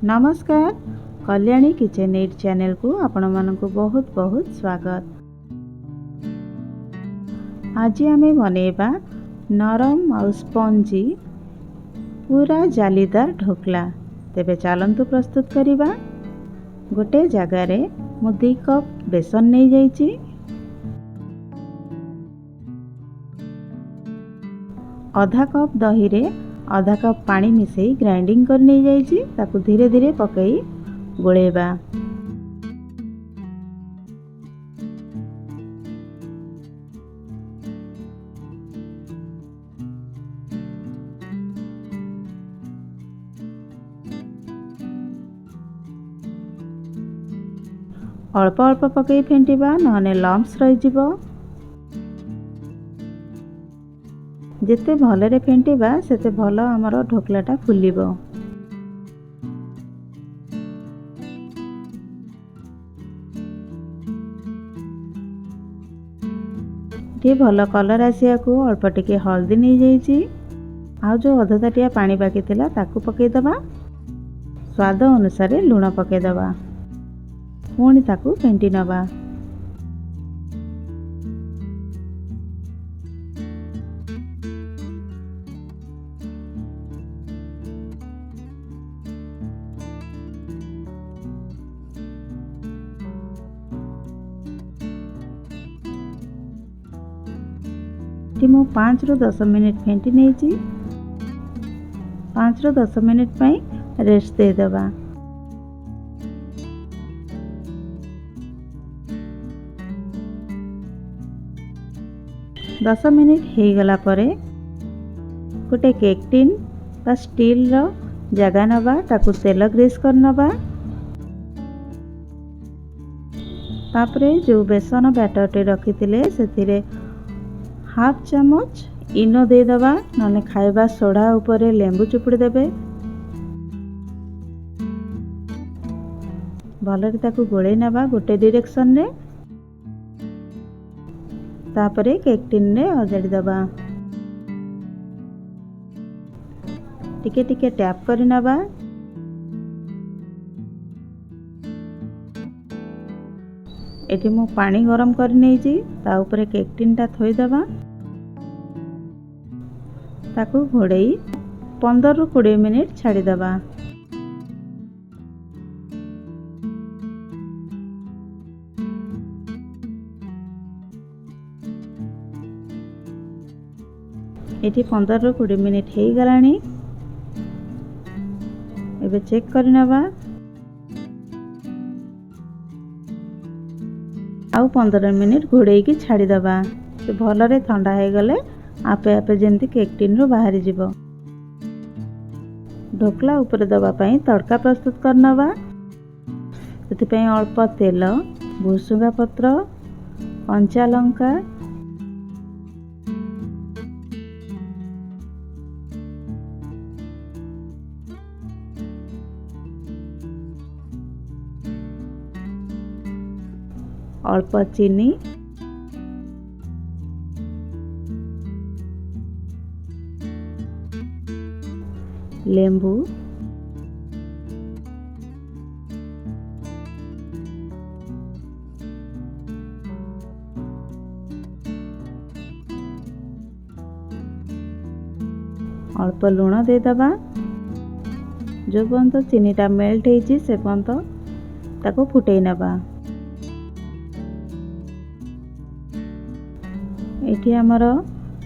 नमस्कार Kalyani kitchen add channel को आपण मानक बहुत बहुत स्वागत। आज आमे बनेबा नरम और स्पंजी पूरा जालीदार ढोकला। तेबे चलंतु प्रस्तुत करिबा। गोटे जगार मु 2 कप बेसन नहीं जाइछि, आधा कप दही रे आधा कप पानी मिसई ग्राइंडिंग कर नहीं जाइछि। ताकू धीरे धीरे पकई गोलेबा। अल्प अल्प पकई फेंटिबा नहने लम्स रही जिवो। जेते भलरे फेंटिबा सेते भल हमर ढोकलाटा फुलिबो। टी भल कलर आसिया को अल्प टिके हल्दी नहीं जाइछि। आ जो अध ताटिया पानी बाकी थिला ताकू पकई दबा। स्वाद अनुसार लूण पकई दबा। पुणी ताकू फेंटी नबा। मु 5 रु 10 मिनिट फेंटी नहीं। 5 रु 10 मिनिट पाई रेस्ट दे दबा। दस मिनिट हो गला परे गोटे केक टिन बा स्टील रो जगह नबा। ताकू तेल ग्रीस कर नबा। तापरे जो बेसन बैटरटे रखिथिले सेथिरे हाफ चमच इनो दे दबा। नने खाइबा सोडा ऊपर लेंबू चुपुड़ी देबे। भलरे ताकू गोळेई नबा गोटे डायरेक्शन रे। तापरे केक टिन रे अजाड़ी दबा। टिके टिके टैप करि नबा। एठी मु पानी गरम कर नेइछि। ता ऊपर केक टिन टा थोई दबा। ताकू घोड़ेई 15 रु 20 मिनिट छाड़ी दबा। एठी 15 रु 20 मिनिट हो गलानी। एबे चेक कर नबा। आउ 15 मिनिट घोड़ेई की छाड़ी दबा। से भलरे ठंडा हो गले आपे आपे जेमती केक टिन रो बाहरी जिवो। ढोकला ऊपर दबा पई तड़का प्रस्तुत कर नबा। सेति पई अल्प तेल, भुसुंगा पत्र, कंचा लंका, अल्प चीनी, लेंबू, अल्प लूण दे दबा। जो पर्यंत चीनीटा मेल्ट होइछि से पर्यंत ताको फुटेई नबा। एठी हमर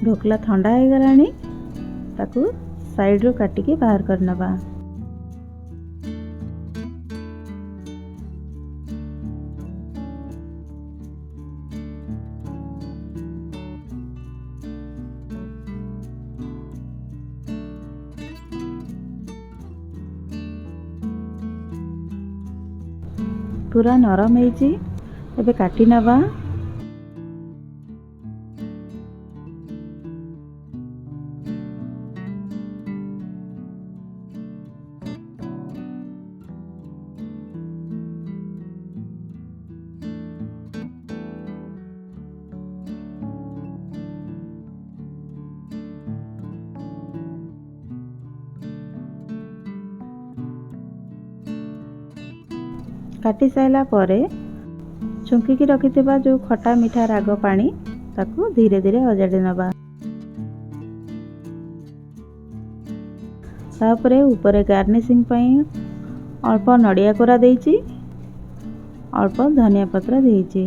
ढोकला ठंडा हो गलानी। ताकू साइड रो काटिके बाहर कर नबा। पूरा नरम होइछि। एबे काटी नबा। କାଟି ସାଇଲା ପରେ ଛୁଙ୍କିକି ରଖିଥିବା ଯେଉଁ ଖଟା ମିଠା ରାଗ ପାଣି ତାକୁ ଧୀରେ ଧୀରେ ଅଜାଡ଼ି ନେବା। ତାପରେ ଉପରେ ଗାର୍ନିସିଂ ପାଇଁ ଅଳ୍ପ ନଡ଼ିଆ କୋରା ଦେଇଛି, ଅଳ୍ପ ଧନିଆ ପତ୍ର ଦେଇଛି।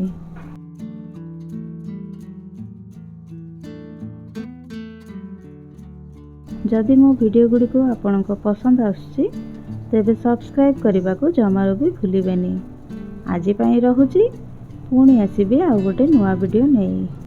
जदि मो वीडियो गुड़िक आपंक पसंद आसुची तेबे सब्सक्राइब करने को जमारू भी भूलिबेनी। आज रहुची, पुणी आसीबे आउ गोटे नुआ वीडियो नहीं।